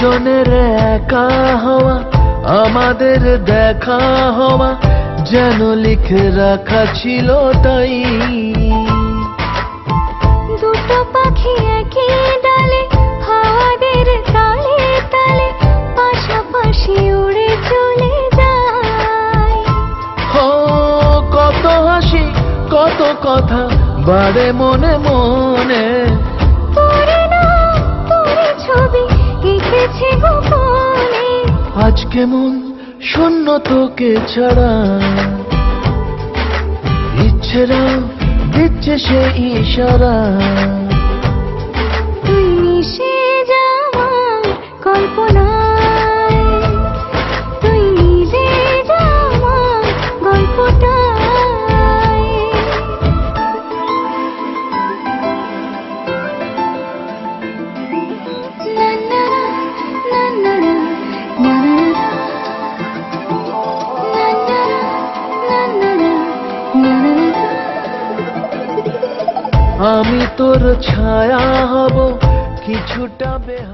জনের একা হওয়া, আমাদের দেখা হওয়া যেন লিখে রাখা ছিল তাই। দুটো পাখি একই ডালে, হাওয়াদের তালে তালে পাশাপাশি উড়ে চলে যায়। ও কত হাসি, কত কথা বাড়ে মনে মনে। পড়ে না পড়ে ছবি এঁকেছে গোপনে। আজ কেমন শূন্য তোকে ছাড়া, ইচ্ছেরা দিচ্ছে সে ইশারা। তুই মিশে যাওয়ার কল্পনায়, তুই মিলে যাওয়ার গল্পটায়। না না না না না না আমি তোর ছায়া হব কিছুটা বেহা।